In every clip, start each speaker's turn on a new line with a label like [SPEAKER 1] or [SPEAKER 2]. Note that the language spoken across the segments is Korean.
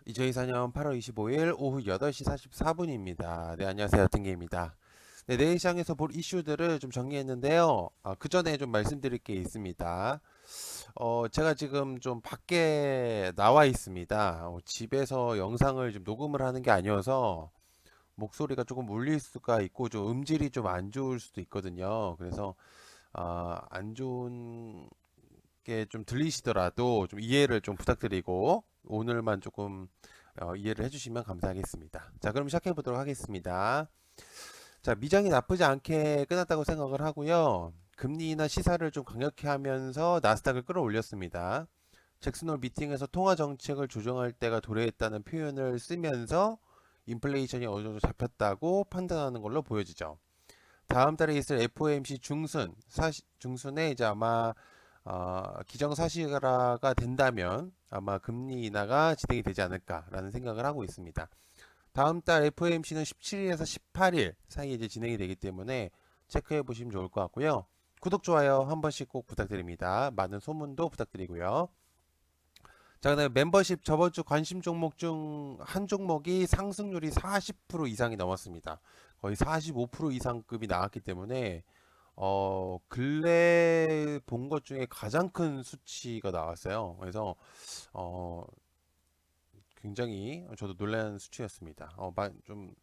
[SPEAKER 1] 2024년 8월 25일 오후 8시 44분입니다. 네, 안녕하세요. 팅게입니다. 네, 내일 시장에서 볼 이슈들을 좀 정리했는데요. 그 전에 좀 말씀드릴 게 있습니다. 제가 지금 좀 밖에 나와 있습니다. 집에서 영상을 좀 녹음을 하는 게 아니어서 목소리가 조금 울릴 수가 있고 좀 음질이 좀 안 좋을 수도 있거든요. 그래서 안 좋은 게 좀 들리시더라도 좀 이해를 좀 부탁드리고 오늘만 조금 이해를 해주시면 감사하겠습니다. 자, 그럼 시작해 보도록 하겠습니다. 자, 미장이 나쁘지 않게 끝났다고 생각을 하고요. 금리나 시사를 좀 강력히 하면서 나스닥을 끌어올렸습니다. 잭슨홀 미팅에서 통화 정책을 조정할 때가 도래했다는 표현을 쓰면서 인플레이션이 어느 정도 잡혔다고 판단하는 걸로 보여지죠. 다음 달에 있을 FOMC 중순에 이제 아마 기정사실화가 된다면 아마 금리 인하가 진행이 되지 않을까라는 생각을 하고 있습니다. 다음 달 FOMC는 17일에서 18일 사이에 이제 진행이 되기 때문에 체크해 보시면 좋을 것 같고요. 구독, 좋아요 한 번씩 꼭 부탁드립니다. 많은 소문도 부탁드리고요. 자, 그다음에 멤버십 저번 주 관심 종목 중 한 종목이 상승률이 40% 이상이 넘었습니다. 거의 45% 이상급이 나왔기 때문에 근래 본 것 중에 가장 큰 수치가 나왔어요. 그래서 어, 굉장히 저도 놀란 수치였습니다. 좀,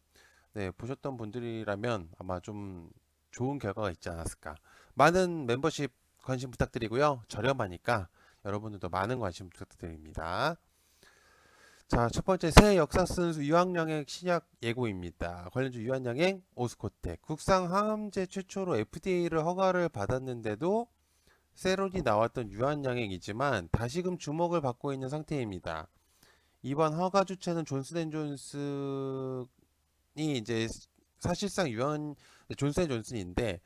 [SPEAKER 1] 네, 보셨던 분들이라면 아마 좀 좋은 결과가 있지 않았을까. 많은 멤버십 관심 부탁드리고요. 저렴하니까 여러분들도 많은 관심 부탁드립니다. 자, 첫 번째 새 역사 쓴 유한양행 신약 예고입니다. 관련주 유한양행 오스코텍 국산 항암제 최초로 FDA를 허가를 받았는데도 세론이 나왔던 유한양행이지만 다시금 주목을 받고 있는 상태입니다. 이번 허가 주체는 존슨앤존슨이 이제 사실상 존슨앤존슨인데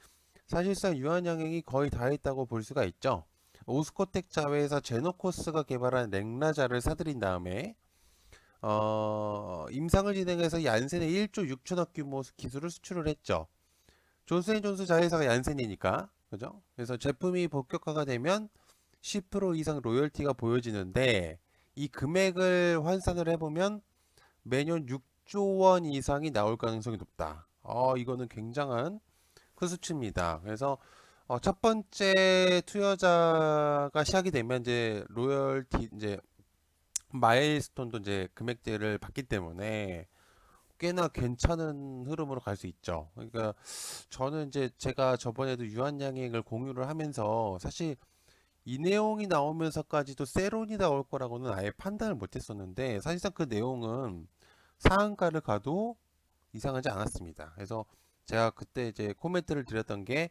[SPEAKER 1] 사실상 유한양행이 거의 다 했다고 볼 수가 있죠. 오스코텍 자회사 제노코스가 개발한 렉라자를 사들인 다음에 임상을 진행해서 얀센에 1조 6천억 규모 기술을 수출을 했죠. 존슨앤존슨 자회사가 얀센이니까 그죠? 그래서 제품이 본격화가 되면 10% 이상 로열티가 보여지는데 이 금액을 환산을 해보면 매년 6조 원 이상이 나올 가능성이 높다. 이거는 굉장한 큰 수치입니다. 그래서 첫 번째 투여자가 시작이 되면 이제 로열티 이제 마일스톤도 이제 금액대를 받기 때문에 꽤나 괜찮은 흐름으로 갈 수 있죠. 그러니까 저는 이제 제가 저번에도 유한양행을 공유를 하면서 사실 이 내용이 나오면서까지도 세론이 나올 거라고는 아예 판단을 못 했었는데 사실상 그 내용은 상한가를 가도 이상하지 않았습니다. 그래서 제가 그때 이제 코멘트를 드렸던 게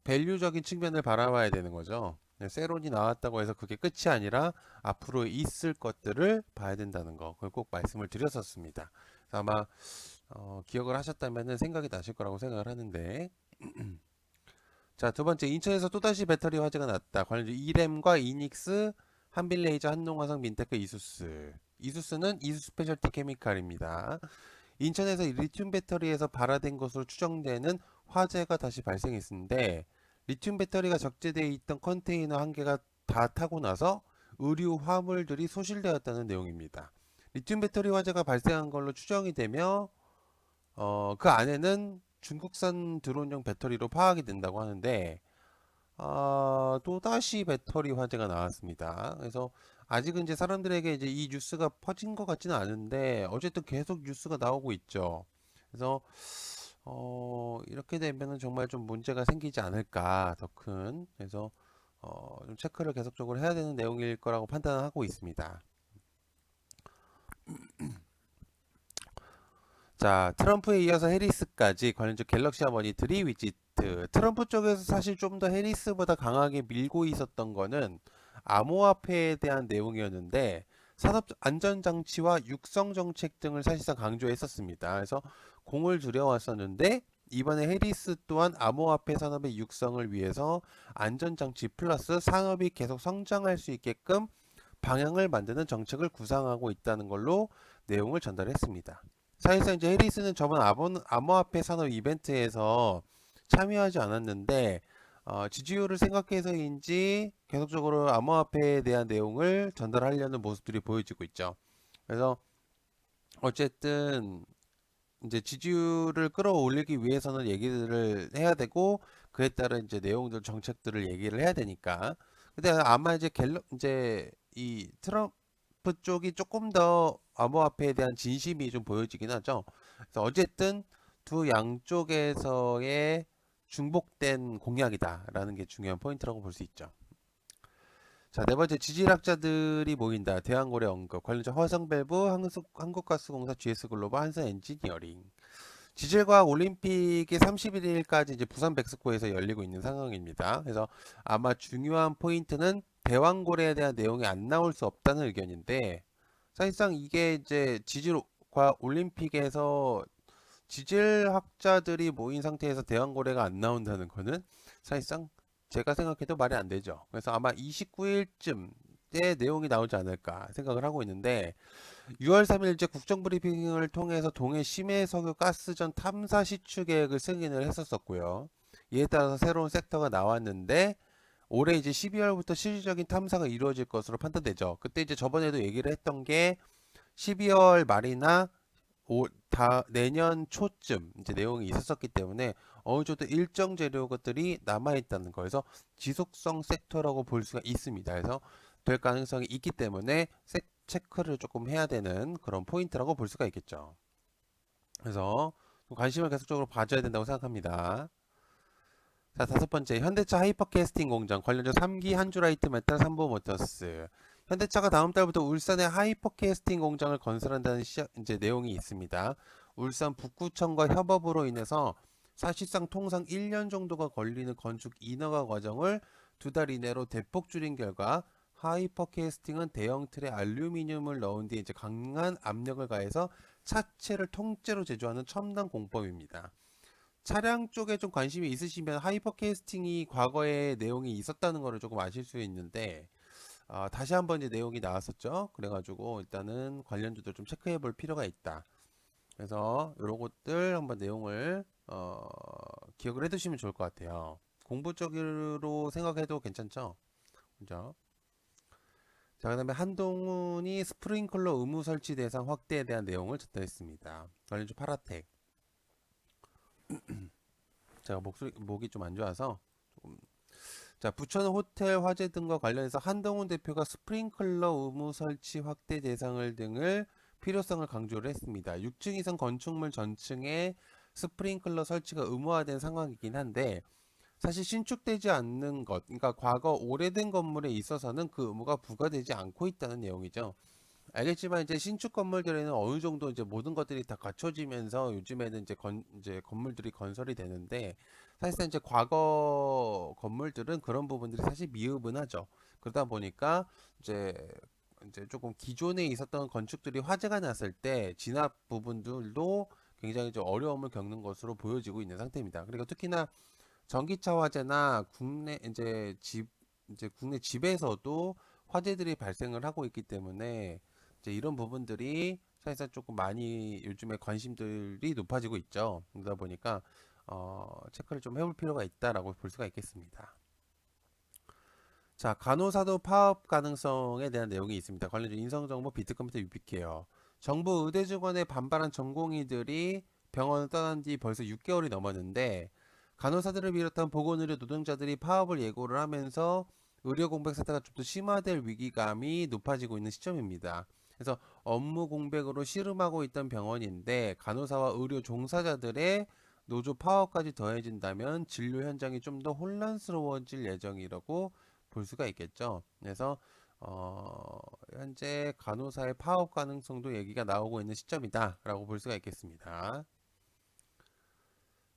[SPEAKER 1] 밸류적인 측면을 바라봐야 되는 거죠. 네, 세론이 나왔다고 해서 그게 끝이 아니라 앞으로 있을 것들을 봐야 된다는 거. 그걸 꼭 말씀을 드렸었습니다. 아마 기억을 하셨다면 생각이 나실 거라고 생각을 하는데 자, 두 번째, 인천에서 또다시 배터리 화재가 났다. 관련주 이램과 이닉스, 한빌레이저, 한농화성, 민테크, 이수스. 이수스는 이수 스페셜티 케미칼입니다. 인천에서 리튬 배터리에서 발화된 것으로 추정되는 화재가 다시 발생했는데, 리튬 배터리가 적재되어 있던 컨테이너 한 개가 다 타고 나서 의류 화물들이 소실되었다는 내용입니다. 리튬 배터리 화재가 발생한 걸로 추정이 되며, 그 안에는 중국산 드론용 배터리로 파악이 된다고 하는데, 또다시 배터리 화재가 나왔습니다. 그래서 아직은 이제 사람들에게 이제 이 뉴스가 퍼진 것 같지는 않은데 어쨌든 계속 뉴스가 나오고 있죠. 그래서 이렇게 되면은 정말 좀 문제가 생기지 않을까 더 큰. 그래서 좀 체크를 계속적으로 해야 되는 내용일 거라고 판단하고 있습니다. 자, 트럼프에 이어서 해리스까지 관련주 갤럭시 어머니들이 위지트. 트럼프 쪽에서 사실 좀 더 해리스보다 강하게 밀고 있었던 거는 암호화폐에 대한 내용이었는데 산업 안전장치와 육성 정책 등을 사실상 강조했었습니다. 그래서 공을 들여왔었는데 이번에 해리스 또한 암호화폐 산업의 육성을 위해서 안전장치 플러스 산업이 계속 성장할 수 있게끔 방향을 만드는 정책을 구상하고 있다는 걸로 내용을 전달했습니다. 사실상 이제 해리스는 저번 암호화폐 산업 이벤트에서 참여하지 않았는데 지지율을 생각해서인지 계속적으로 암호화폐에 대한 내용을 전달하려는 모습들이 보여지고 있죠. 그래서 어쨌든 이제 지지율을 끌어올리기 위해서는 얘기를 해야 되고 그에 따른 이제 내용들 정책들을 얘기를 해야 되니까. 근데 아마 이제 이제 이 트럼프 쪽이 조금 더 암호화폐에 대한 진심이 좀 보여지긴 하죠. 그래서 어쨌든 두 양쪽에서의 중복된 공약이다라는 게 중요한 포인트라고 볼 수 있죠. 자, 네 번째 지질학자들이 모인다. 대왕고래 언급. 관련자 화성밸브, 한국가스공사, GS글로벌, 한성엔지니어링. 지질과학 올림픽이 31일까지 이제 부산 백스코에서 열리고 있는 상황입니다. 그래서 아마 중요한 포인트는 대왕고래에 대한 내용이 안 나올 수 없다는 의견인데 사실상 이게 이제 지질과학 올림픽에서 지질학자들이 모인 상태에서 대왕고래가 안 나온다는 거는 사실상 제가 생각해도 말이 안 되죠. 그래서 아마 29일쯤에 내용이 나오지 않을까 생각을 하고 있는데 6월 3일째 국정브리핑을 통해서 동해 심해석유 가스전 탐사 시추 계획을 승인을 했었었고요. 이에 따라서 새로운 섹터가 나왔는데 올해 이제 12월부터 실질적인 탐사가 이루어질 것으로 판단되죠. 그때 이제 저번에도 얘기를 했던 게 12월 말이나 내년 초쯤 이제 내용이 있었었기 때문에 어느 정도 일정 재료것들이 남아있다는 거에서 지속성 섹터라고 볼 수가 있습니다. 그래서 될 가능성이 있기 때문에 체크를 조금 해야 되는 그런 포인트라고 볼 수가 있겠죠. 그래서 관심을 계속적으로 봐줘야 된다고 생각합니다. 자, 다섯 번째, 현대차 하이퍼캐스팅 공장 관련주 3기 한주라이트 메탈 3부 모터스. 현대차가 다음 달부터 울산에 하이퍼캐스팅 공장을 건설한다는 이제 내용이 있습니다. 울산 북구청과 협업으로 인해서 사실상 통상 1년 정도가 걸리는 건축 인허가 과정을 2달 이내로 대폭 줄인 결과 하이퍼캐스팅은 대형 틀에 알루미늄을 넣은 뒤에 이제 강한 압력을 가해서 차체를 통째로 제조하는 첨단 공법입니다. 차량 쪽에 좀 관심이 있으시면 하이퍼캐스팅이 과거에 내용이 있었다는 거를 조금 아실 수 있는데 다시 한번 이제 내용이 나왔었죠. 그래가지고 일단은 관련주들 좀 체크해 볼 필요가 있다. 그래서 이런 것들 한번 내용을 기억을 해두시면 좋을 것 같아요. 공부적으로 생각해도 괜찮죠? 그죠? 자, 그 다음에 한동훈이 스프링클러 의무 설치 대상 확대에 대한 내용을 전달했습니다. 관련주 파라텍. 제가 목이 좀 안 좋아서 조금. 자, 부천은 호텔 화재 등과 관련해서 한동훈 대표가 스프링클러 의무 설치 확대 대상을 등을 필요성을 강조를 했습니다. 6층 이상 건축물 전층에 스프링클러 설치가 의무화된 상황이긴 한데 사실 신축되지 않는 것, 그러니까 과거 오래된 건물에 있어서는 그 의무가 부과되지 않고 있다는 내용이죠. 알겠지만 이제 신축 건물들에는 어느 정도 이제 모든 것들이 다 갖춰지면서 요즘에는 이제 건물들이 건설이 되는데 사실상 이제 과거 건물들은 그런 부분들이 사실 미흡은하죠. 그러다 보니까 이제 조금 기존에 있었던 건축들이 화재가 났을 때 진압 부분들도 굉장히 좀 어려움을 겪는 것으로 보여지고 있는 상태입니다. 그리고 특히나 전기차 화재나 이제 국내 집에서도 화재들이 발생을 하고 있기 때문에 이제 이런 부분들이 사실상 조금 많이 요즘에 관심들이 높아지고 있죠. 그러다 보니까 체크를 좀 해볼 필요가 있다라고 볼 수가 있겠습니다. 자, 간호사도 파업 가능성에 대한 내용이 있습니다. 관련주 인성정보 비트컴퓨터 유비케어. 정부 의대 직원에 반발한 전공의들이 병원을 떠난 뒤 벌써 6개월이 넘었는데 간호사들을 비롯한 보건의료 노동자들이 파업을 예고를 하면서 의료 공백 사태가 좀 더 심화될 위기감이 높아지고 있는 시점입니다. 그래서 업무 공백으로 씨름하고 있던 병원인데 간호사와 의료 종사자들의 노조 파업까지 더해진다면 진료 현장이 좀 더 혼란스러워질 예정이라고 볼 수가 있겠죠. 그래서 현재 간호사의 파업 가능성도 얘기가 나오고 있는 시점이다라고 볼 수가 있겠습니다.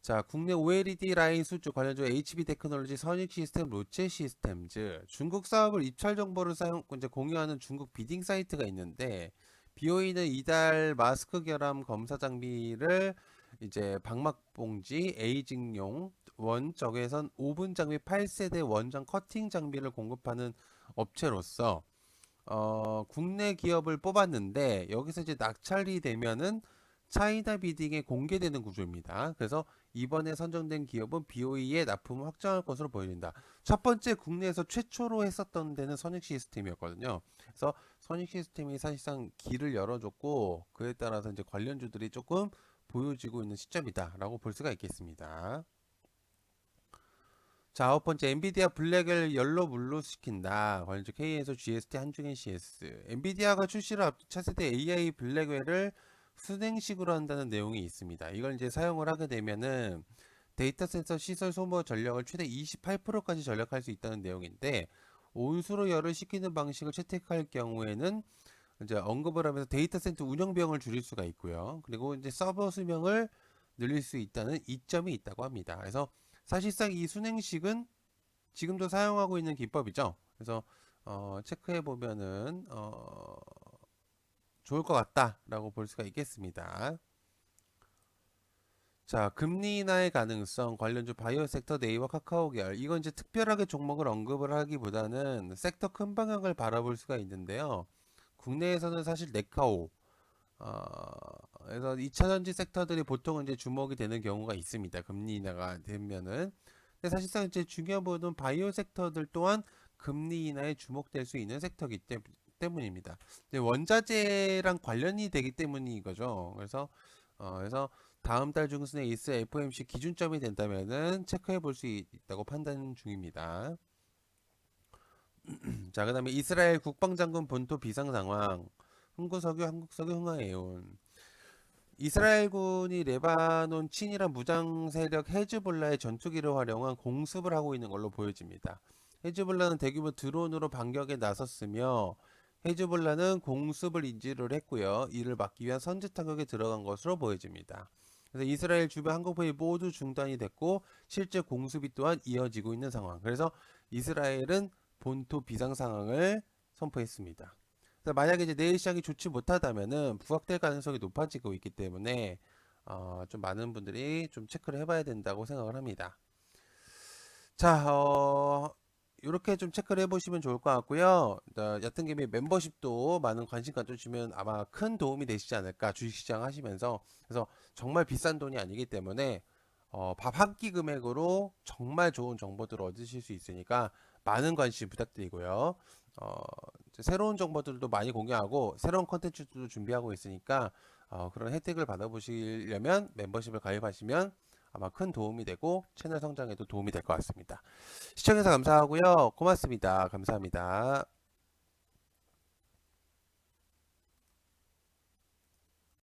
[SPEAKER 1] 자, 국내 OLED 라인 수주 관련주 HB 테크놀로지, 선익 시스템, 로체 시스템즈. 중국 사업을 입찰 정보를 이제 공유하는 중국 비딩 사이트가 있는데 BOE는 이달 마스크 결함 검사 장비를 이제 방막 봉지, 에이징용, 원적외선 오븐 장비 8세대 원전 커팅 장비를 공급하는 업체로서 국내 기업을 뽑았는데 여기서 이제 낙찰이 되면은 차이나 비딩에 공개되는 구조입니다. 그래서 이번에 선정된 기업은 BOE에 납품을 확정할 것으로 보여진다. 첫 번째 국내에서 최초로 했었던 데는 선익 시스템이었거든요. 그래서 선익 시스템이 사실상 길을 열어줬고 그에 따라서 이제 관련주들이 조금 보여지고 있는 시점이다라고 볼 수가 있겠습니다. 자, 아홉 번째, 엔비디아 블랙을 옐로 블루 시킨다. 관련주 K에서 GST, 한중엔 CS. 엔비디아가 출시를 앞둔 차세대 AI 블랙웰을 순행식으로 한다는 내용이 있습니다. 이걸 이제 사용을 하게 되면은 데이터 센터 시설 소모 전력을 최대 28%까지 절약할 수 있다는 내용인데, 온수로 열을 식히는 방식을 채택할 경우에는 이제 언급을 하면서 데이터 센터 운영 비용을 줄일 수가 있고요. 그리고 이제 서버 수명을 늘릴 수 있다는 이점이 있다고 합니다. 그래서 사실상 이 순행식은 지금도 사용하고 있는 기법이죠. 그래서 체크해 보면은 좋을 것 같다라고 볼 수가 있겠습니다. 자, 금리 인하의 가능성 관련주 바이오 섹터 네이버 카카오 계열 이건 이제 특별하게 종목을 언급을 하기보다는 섹터 큰 방향을 바라볼 수가 있는데요. 국내에서는 사실 네카오 그래서 2차전지 섹터들이 보통은 이제 주목이 되는 경우가 있습니다. 금리 인하가 되면은. 근데 사실상 이제 중요한 부분은 바이오 섹터들 또한 금리 인하에 주목될 수 있는 섹터이기 때문입니다. 원자재랑 관련이 되기 때문인 거죠. 그래서 다음 달 중순에 있을 FOMC 기준점이 된다면은 체크해 볼 수 있다고 판단 중입니다. 자, 그다음에 이스라엘 국방장군 본토 비상 상황. 흥구석유, 한국석유, 흥하해온. 이스라엘군이 레바논 친이란 무장 세력 헤즈볼라의 전투기를 활용한 공습을 하고 있는 걸로 보여집니다. 헤즈볼라는 대규모 드론으로 반격에 나섰으며 헤즈볼라는 공습을 인지를 했고요. 이를 막기 위한 선제 타격에 들어간 것으로 보여집니다. 그래서 이스라엘 주변 항공편이 모두 중단이 됐고 실제 공습이 또한 이어지고 있는 상황. 그래서 이스라엘은 본토 비상 상황을 선포했습니다. 만약에 이제 내일 시장이 좋지 못하다면은 부각될 가능성이 높아지고 있기 때문에 좀 많은 분들이 좀 체크를 해봐야 된다고 생각을 합니다. 자, 이렇게 좀 체크를 해보시면 좋을 것 같고요. 얕은 개미 멤버십도 많은 관심 가져주시면 아마 큰 도움이 되시지 않을까 주식시장 하시면서. 그래서 정말 비싼 돈이 아니기 때문에 밥 한 끼 금액으로 정말 좋은 정보들을 얻으실 수 있으니까 많은 관심 부탁드리고요. 새로운 정보들도 많이 공유하고 새로운 컨텐츠도 준비하고 있으니까 그런 혜택을 받아보시려면 멤버십을 가입하시면 아마 큰 도움이 되고 채널 성장에도 도움이 될 것 같습니다. 시청해서 감사하고요. 고맙습니다. 감사합니다.